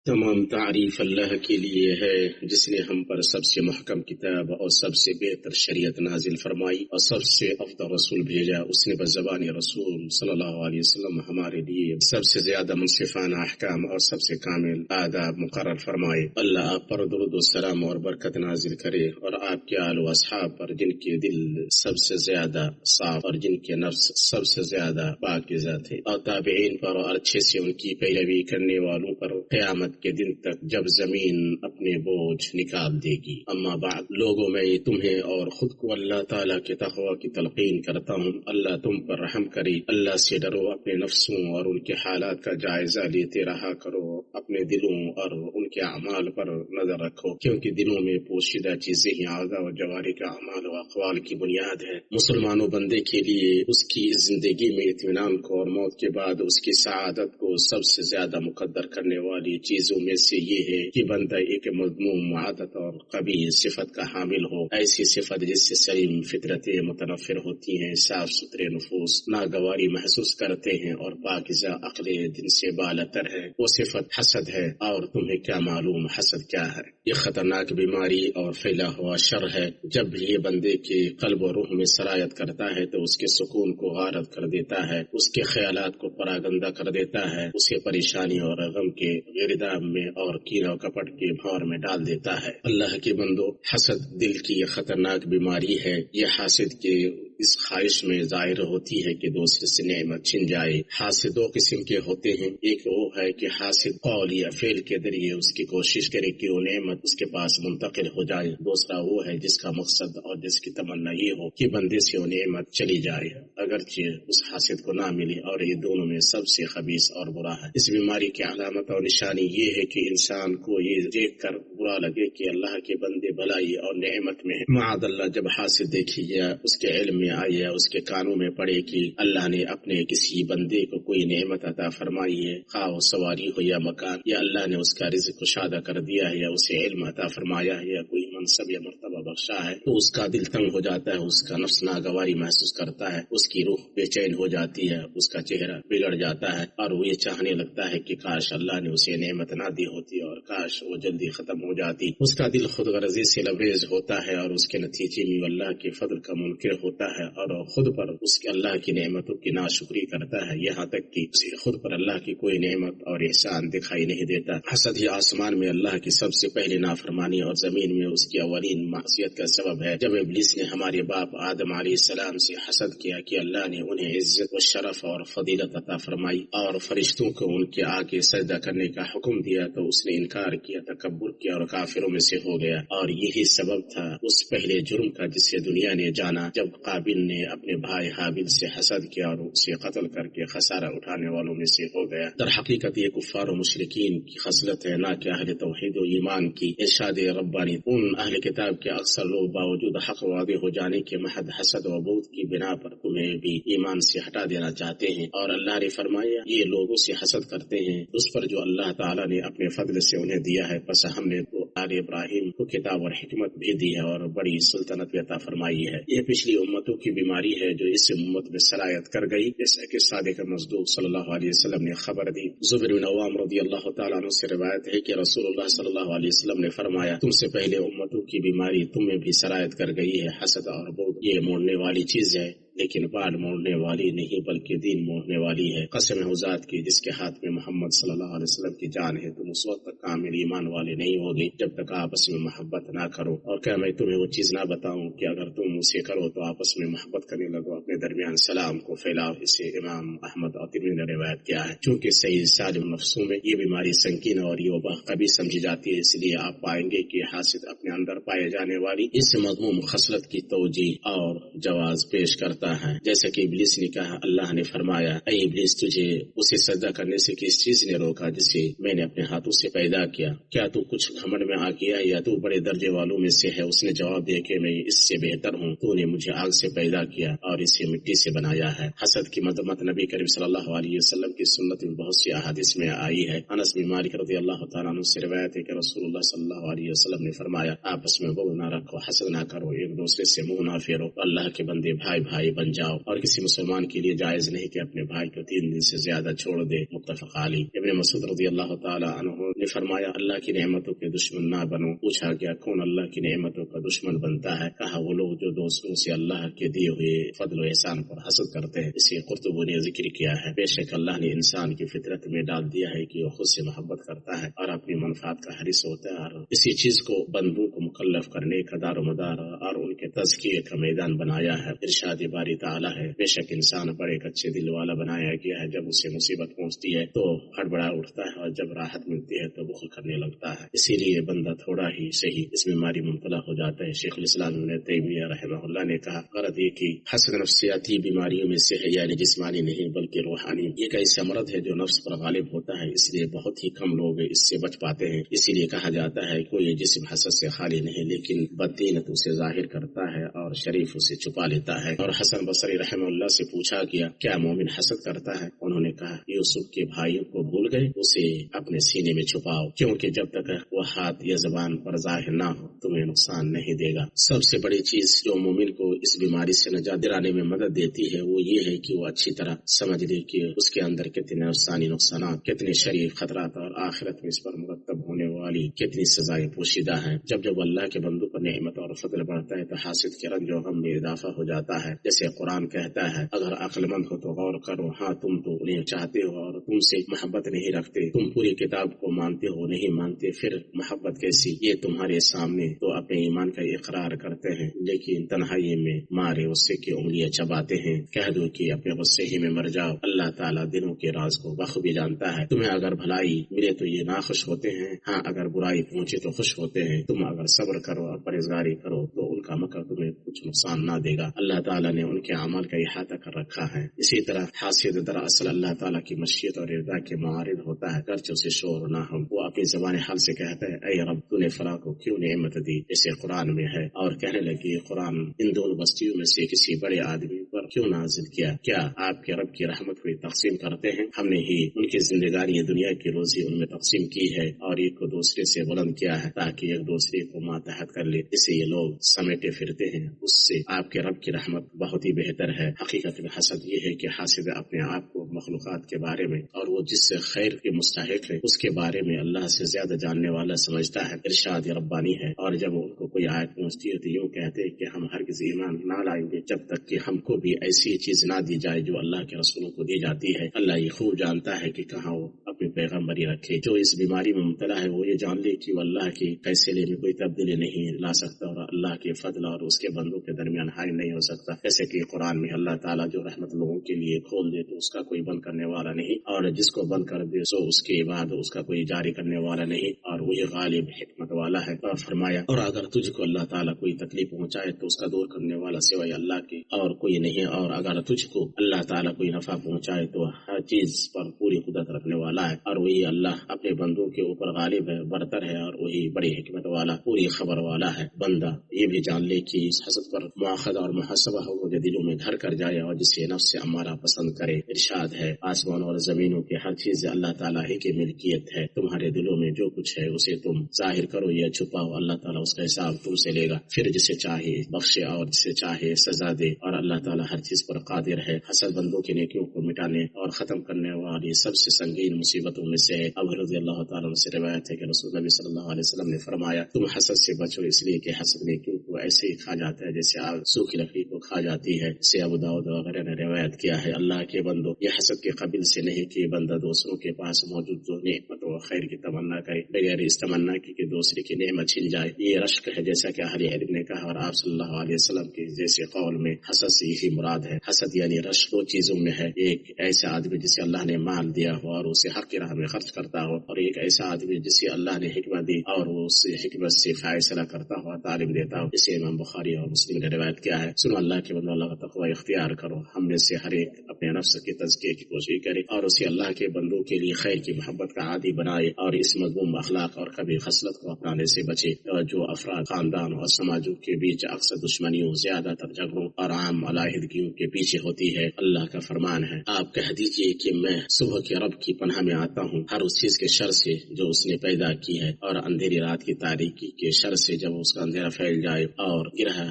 تمام تعریف اللہ کے لیے ہے جس نے ہم پر سب سے محکم کتاب اور سب سے بہتر شریعت نازل فرمائی اور سب سے افضل رسول بھیجا۔ اس نے بزبان رسول صلی اللہ علیہ وسلم ہمارے لیے سب سے زیادہ منصفانہ احکام اور سب سے کامل آداب مقرر فرمائے۔ اللہ آپ پر درود و سلام اور برکت نازل کرے اور آپ کے آل و اصحاب پر جن کے دل سب سے زیادہ صاف اور جن کے نفس سب سے زیادہ پاکیزہ تھے، اور تابعین پر اور اچھے سے ان کی پیروی کرنے والوں پر قیامت کے دن تک جب زمین اپنے بوجھ نکال دے گی۔ اما بعد، لوگوں میں تمہیں اور خود کو اللہ تعالیٰ کے تقوی کی تلقین کرتا ہوں۔ اللہ تم پر رحم کرے۔ اللہ سے ڈرو، اپنے نفسوں اور ان کے حالات کا جائزہ لیتے رہا کرو، اپنے دلوں اور ان کے اعمال پر نظر رکھو، کیونکہ دلوں میں پوشیدہ چیزیں ہی اعضاء و جوارح کا اعمال و اقوال کی بنیاد ہے۔ مسلمانوں بندے کے لیے اس کی زندگی میں اطمینان کو اور موت کے بعد اس کی سعادت کو سب سے زیادہ مقدر کرنے والی چیزوں میں سے یہ ہے کہ بندہ ایک مذموم عادت اور قبیح صفت کا حامل ہو، ایسی صفت جس سے سلیم فطرتیں متنفر ہوتی ہیں، صاف ستھرے نفوس ناگواری محسوس کرتے ہیں اور پاکیزہ عقلیں دن سے بالاتر ہے۔ وہ صفت حسد ہے، اور تمہیں کیا معلوم حسد کیا ہے؟ یہ خطرناک بیماری اور پھیلا ہوا شر ہے۔ جب بھی یہ بندے کے قلب و روح میں سرایت کرتا ہے تو اس کے سکون کو غارت کر دیتا ہے، اس کے خیالات کو پراگندہ کر دیتا ہے، اسے پریشانی اور غم کے گرداب میں اور کینہ و کپٹ کے بھور میں ڈال دیتا ہے۔ اللہ کے بندو، حسد دل کی یہ خطرناک بیماری ہے۔ یہ حاسد کے اس خواہش میں ظاہر ہوتی ہے کہ دوسرے سے نعمت چھن جائے۔ حاسد دو قسم کے ہوتے ہیں، ایک وہ ہے کہ حاسد قول یا فعل کے ذریعے اس کی کوشش کرے کہ وہ نعمت اس کے پاس منتقل ہو جائے، دوسرا وہ ہے جس کا مقصد اور جس کی تمنا یہ ہو کہ بندے سے وہ نعمت چلی جائے اگرچہ اس حاسد کو نہ ملے، اور یہ دونوں میں سب سے خبیث اور برا ہے۔ اس بیماری کی علامت اور نشانی یہ ہے کہ انسان کو یہ دیکھ کر برا لگے کہ اللہ کے بندے بھلائی اور نعمت میں ہیں۔ معاذ اللہ، جب حاسد دیکھی یا اس کے علم میں آئے یا اس کے کانوں میں پڑے کہ اللہ نے اپنے کسی بندے کو کوئی نعمت عطا فرمائی ہے، خواہ وہ سواری ہو یا مکان، یا اللہ نے اس کا رزق کشادہ کر دیا ہے، یا اسے علم عطا فرمایا ہے، یا کوئی منصب یا مرتبہ بخشا ہے، تو اس کا دل تنگ ہو جاتا ہے، اس کا نفس ناگواری محسوس کرتا ہے، اس کی روح بے چین ہو جاتی ہے، اس کا چہرہ بگڑ جاتا ہے، اور وہ یہ چاہنے لگتا ہے کہ کاش اللہ نے اسے نعمت نہ دی ہوتی اور کاش وہ جلدی ختم ہو جاتی۔ اس کا دل خود غرضی سے لبریز ہوتا ہے اور اس کے نتیجے میں اللہ کے فضل کا منکر ہوتا ہے اور خود پر اس کے اللہ کی نعمتوں کی ناشکری کرتا ہے، یہاں تک کہ اسے خود پر اللہ کی کوئی نعمت اور احسان دکھائی نہیں دیتا۔ حسد ہی آسمان میں اللہ کی سب سے پہلے نافرمانی اور زمین میں اس کی اولین معصیت کا سبب ہے۔ جب ابلیس نے ہمارے باپ آدم علیہ السلام سے حسد کیا کہ اللہ نے انہیں عزت و شرف اور فضیلت عطا فرمائی اور فرشتوں کو ان کے آگے سجدہ کرنے کا حکم دیا، تو اس نے انکار کیا، تکبر کیا اور کافروں میں سے ہو گیا، اور یہی سبب تھا اس پہلے جرم کا جسے دنیا نے جانا، جب قابل نے اپنے بھائی حابل سے حسد کیا اور اسے قتل کر کے خسارہ اٹھانے والوں میں سے ہو گیا۔ در حقیقت یہ کفار و مشرکین کی خصلت ہے، نہ کہ اہل توحید و ایمان کی۔ ارشاد ربانی، ان اہل کتاب کے اکثر لوگ باوجود حق واضح ہو جانے کے محض حسد و بغض کی بنا پر تمہیں بھی ایمان سے ہٹا دینا چاہتے ہیں، اور اللہ نے فرمایا یہ لوگوں سے حسد کرتے ہیں اس پر جو اللہ تعالیٰ نے اپنے فضل سے انہیں دیا ہے، پس ہم نے تو آل ابراہیم کو کتاب اور حکمت بھی دی ہے اور بڑی سلطنت بھی عطا فرمائی ہے۔ یہ پچھلی امتوں کی بیماری ہے جو اس امت میں سرایت کر گئی، جیسا کہ صادق مصدوق صلی اللہ علیہ وسلم نے خبر دی۔ زبیر بن عوام رضی اللہ تعالیٰ عنہ سے روایت ہے کہ رسول اللہ صلی اللہ علیہ وسلم نے فرمایا، تم سے پہلے امتوں کی بیماری تم میں بھی سرایت کر گئی ہے، حسد اور بغض۔ یہ موڑنے والی چیز ہے، لیکن بال موڑنے والی نہیں بلکہ دین موڑنے والی ہے۔ قسم ہے ذات کی جس کے ہاتھ میں محمد صلی اللہ علیہ وسلم کی جان ہے، تم اس وقت تک کامل ایمان والے نہیں ہوگے جب تک آپس میں محبت نہ کرو۔ اور کیا میں تمہیں وہ چیز نہ بتاؤں کہ اگر تم اسے کرو تو آپس میں محبت کرنے لگو، اپنے درمیان سلام کو پھیلاؤ۔ اسے امام احمد اور ترمذی نے روایت کیا ہے۔ چونکہ صحیح سالم نفسوں میں یہ بیماری سنگین اور یہ وبا کبھی سمجھی جاتی ہے، اس لیے آپ پائیں گے کہ حاسد اپنے اندر پائے جانے والی اس مذموم خصلت کی توجیح اور جواز پیش کرتا ہے۔ جیسا کہ ابلیس نے کہا، اللہ نے فرمایا، اے ابلیس، تجھے اسے سجدہ کرنے سے کس چیز نے روکا جسے میں نے اپنے ہاتھوں سے پیدا کیا؟ کیا تو کچھ گھمنڈ میں آ گیا یا تو بڑے درجے والوں میں سے ہے؟ اس نے جواب دیا کہ میں اس سے بہتر ہوں، تو نے مجھے آگ سے پیدا کیا اور اسے مٹی سے بنایا ہے۔ حسد کی مذمت نبی کریم صلی اللہ علیہ وسلم کی سنت میں بہت سی احادیث میں آئی ہے۔ انس بن مالک رضی اللہ تعالیٰ عنہ سے روایت ہے کہ رسول اللہ صلی اللہ علیہ وسلم نے فرمایا، آپس میں بغض نہ رکھو، حسد نہ کرو، ایک دوسرے سے منہ نہ پھیرو، اللہ کے بندے بھائی بھائی بن جاؤ، اور کسی مسلمان کے لیے جائز نہیں کہ اپنے بھائی کو 3 دن سے زیادہ چھوڑ دے۔ متفق علیہ۔ ابن مسعود رضی اللہ تعالی عنہ نے فرمایا اللہ کی نعمتوں کے دشمن نہ بنو۔ پوچھا گیا کون اللہ کی نعمتوں کا دشمن بنتا ہے؟ کہا وہ لوگ جو دوسروں سے اللہ کے دیے ہوئے فضل و احسان پر حسد کرتے ہیں۔ اسی قرطبی نے ذکر کیا ہے بے شک اللہ نے انسان کی فطرت میں ڈال دیا ہے کہ وہ خود سے محبت کرتا ہے اور اپنی منفعت کا حریص ہوتا ہے، اور اسی چیز کو بندوں کو مکلف کرنے کا دار و مدار اور ان کے تزکیے کا میدان بنایا ہے۔ ارشاد باری تعالی ہے بے شک انسان بڑے اچھے دل والا بنایا گیا ہے، جب اسے مصیبت پہنچتی ہے تو ہڑبڑا اٹھتا ہے اور جب راحت ملتی ہے تو بخل کرنے لگتا ہے۔ اسی لیے بندہ تھوڑا ہی صحیح اس بیماری مبتلا ہو جاتا ہے۔ شیخ الاسلام ابن تیمیہ رحمہ اللہ نے کہا غرض یہ کہ حسد نفسیاتی بیماریوں میں سے ہے، یعنی جسمانی نہیں بلکہ روحانی۔ یہ ایک ایسا مرض ہے جو نفس پر غالب ہوتا ہے، اس لیے بہت ہی کم لوگ اس سے بچ پاتے ہیں۔ اسی لیے کہا جاتا ہے کوئی جسم حسد سے خالی نہیں، لیکن بددینت اسے ظاہر کرتا ہے اور شریف اسے چھپا لیتا ہے۔ اور حسن بصری رحمہ اللہ سے پوچھا گیا کیا مومن حسد کرتا ہے؟ انہوں نے کہا یوسف کے بھائیوں کو بھول گئے، اسے اپنے سینے میں چھپاؤ، کیونکہ جب تک وہ ہاتھ یا زبان پر ظاہر نہ ہو تمہیں نقصان نہیں دے گا۔ سب سے بڑی چیز جو مومن کو اس بیماری سے نجات دلانے میں مدد دیتی ہے وہ یہ ہے کہ وہ اچھی طرح سمجھ لے کہ اس کے اندر کتنے نفسانی نقصانات، کتنے شریف خطرات اور آخرت میں اس پر مرتب ہونے والی کتنی سزائیں پوشیدہ ہیں۔ جب اللہ کے بندوں پر نعمت اور فضل بڑھتا ہے تو حاسد کے رنج و غم میں اضافہ ہو جاتا ہے۔ جیسے قرآن کہتا ہے اگر عقل مند ہو تو غور کرو، ہاں تم تو انہیں چاہتے ہو اور تم سے محبت نہیں رکھتے، تم پوری کتاب کو مانتے ہو نہیں مانتے، پھر محبت کیسی؟ یہ تمہارے سامنے تو اپنے ایمان کا اقرار کرتے ہیں لیکن تنہائی میں مارے غصے کی انگلیاں چباتے ہیں۔ کہہ دو کہ اپنے غصے ہی میں مر جاؤ، اللہ تعالیٰ دلوں کے راز کو بخوبی جانتا ہے۔ تمہیں اگر بھلائی ملے تو یہ ناخوش ہوتے ہیں، ہاں اگر برائی پہنچے تو خوش ہوتے ہیں۔ تم اگر صبر کرو اور پرہیزگاری کرو تو ان کا مکر تمہیں کچھ نقصان نہ دے گا، اللہ تعالیٰ نے ان کے اعمال کا احاطہ کر رکھا ہے۔ اسی طرح حاسد دراصل اللہ تعالیٰ کی مشیت اور رضا کے معارض ہوتا ہے، گرچہ اسے شور نہ ہو۔ وہ اپنی زبان حال سے کہتا ہے اے رب تو نے فلاں کو کیوں نعمت دی، جیسے قرآن میں ہے، اور کہنے لگی قرآن ان دونوں بستیوں میں سے کسی بڑے آدمی پر کیوں نازل کیا؟ کیا آپ کے رب کی رحمت کو تقسیم کرتے ہیں؟ ہم نے ہی ان کی زندگانی دنیا کی روزی ان میں تقسیم کی ہے اور ایک کو دوسرے سے بلند کیا ہے تاکہ ایک دوسرے کو ماتحت کر لے، اسے یہ لوگ سمیٹے پھرتے ہیں، اس سے آپ کے رب کی رحمت بہت ہی بہتر ہے۔ حقیقت میں حسد یہ ہے کہ حاسد اپنے آپ کو مخلوقات کے بارے میں اور وہ جس سے خیر کے مستحق ہے اس کے بارے میں اللہ سے زیادہ جاننے والا سمجھتا ہے۔ ارشاد ربانی ہے اور جب ان کو کوئی آیت پہنچتی ہے تو یوں کہتے ہیں کہ ہم ہرگز ایمان نہ لائیں گے جب تک کہ ہم کو بھی ایسی چیز نہ دی جائے جو اللہ کے رسولوں کو دی جاتی ہے۔ اللہ یہ خوب جانتا ہے کہ کہاں وہ اپنی پیغمبری رکھے۔ جو اس بیماری میں مبتلا ہے وہ یہ جان لے کہ وہ اللہ کے فیصلے میں کوئی تبدیلی نہیں لا سکتا اور اللہ کے فضل اور اس کے بندوں کے درمیان حائل نہیں ہو سکتا۔ جیسے کہ قرآن میں اللہ تعالیٰ جو رحمت لوگوں کے لیے کھول دے تو اس کا کوئی بند کرنے والا نہیں، اور جس کو بند کر دے سو اس کے بعد اس کا کوئی جاری کرنے والا نہیں، اور وہی غالب حکمت والا ہے۔ اور فرمایا اور اگر تجھ کو اللہ تعالیٰ کوئی تکلیف پہنچائے تو اس کا دور کرنے والا سوائے اللہ کے اور کوئی نہیں، اور اگر تجھ کو اللہ تعالیٰ کوئی نفع پہنچائے تو ہر چیز پر پوری قدرت رکھنے والا ہے، اور وہی اللہ اپنے بندوں کے اوپر غالب ہے، برتر ہے، اور وہی بڑی حکمت والا پوری خبر والا ہے۔ بندہ یہ بھی جان لے کہ اس حسد پر مواخذہ اور محاسبہ ہو جو دلوں میں گھر کر جائے اور جسے نفس سے امارہ پسند کرے۔ ارشاد ہے آسمان اور زمینوں کی ہر چیز اللہ تعالیٰ ہی کی ملکیت ہے، تمہارے دلوں میں جو کچھ ہے اسے تم ظاہر کرو یا چھپاؤ، اللہ تعالیٰ اس کا حساب تم سے لے گا، پھر جسے چاہے بخشے اور جسے چاہے سزا دے، اور اللہ تعالیٰ ہر چیز پر قادر ہے۔ حسد بندوں کی نیکیوں کو مٹانے اور ختم کرنے والی سب سے سنگین مصیبتوں میں سے ہے۔ ابو رضی اللہ تعالیٰ عنہ سے روایت ہے کہ رسول اللہ صلی اللہ علیہ وسلم نے فرمایا تم حسد سے بچو، اس لیے کہ حسد نیکیوں کو ایسے ہی کھا جاتا ہے جیسے آگ سوکھی لکڑی کو کھا جاتی ہے۔ اسے ابو داؤد وغیرہ نے روایت کیا ہے۔ اللہ کے بندو یہ حسد کے قبیل سے نہیں کہ بندہ دوسروں کے پاس موجود جو نعمت و خیر کی تمنا کرے بغیر اس تمنا کی کہ دوسرے کی نعمت چھن جائے، یہ رشک ہے جیسا کہ اہل علم نے کہا، اور آپ صلی اللہ علیہ وسلم کے جیسے قول میں حسد سے یہی مراد ہے۔ حسد یعنی رشک دو چیزوں میں ہے، ایک ایسا آدمی جسے اللہ نے مال دیا ہو اور اسے حق کی راہ میں خرچ کرتا ہو، اور ایک ایسا آدمی جسے اللہ نے حکمت دی اور وہ اس حکمت سے فیصلہ کرتا ہو، تعلیم دیتا ہو۔ اسے امام بخاری اور مسلم نے روایت کیا ہے۔ سنو اللہ کے بندو اللہ کا تقوی اختیار کرو، ہم میں سے ہر ایک اپنے نفس کے تزکیے کی کوشش کرے اور اسے اللہ کے بندوں کے لیے خیر کی محبت کا عادی بنائے اور اس مذموم اخلاق اور کبھی خصلت کو اپنانے سے بچے جو افراد خاندان اور سماجوں کے بیچ اکثر دشمنیوں، زیادہ تر جھگڑوں اور عام علیحدگیوں کے پیچھے ہوتی ہے۔ اللہ کا فرمان ہے آپ کہہ دیجئے کہ میں صبح کے رب کی پناہ میں آتا ہوں ہر اس چیز کے شر سے جو اس نے پیدا کی ہے، اور اندھیری رات کی تاریکی کے شر سے جب اس کا اندھیرا پھیل جائے اور گرہ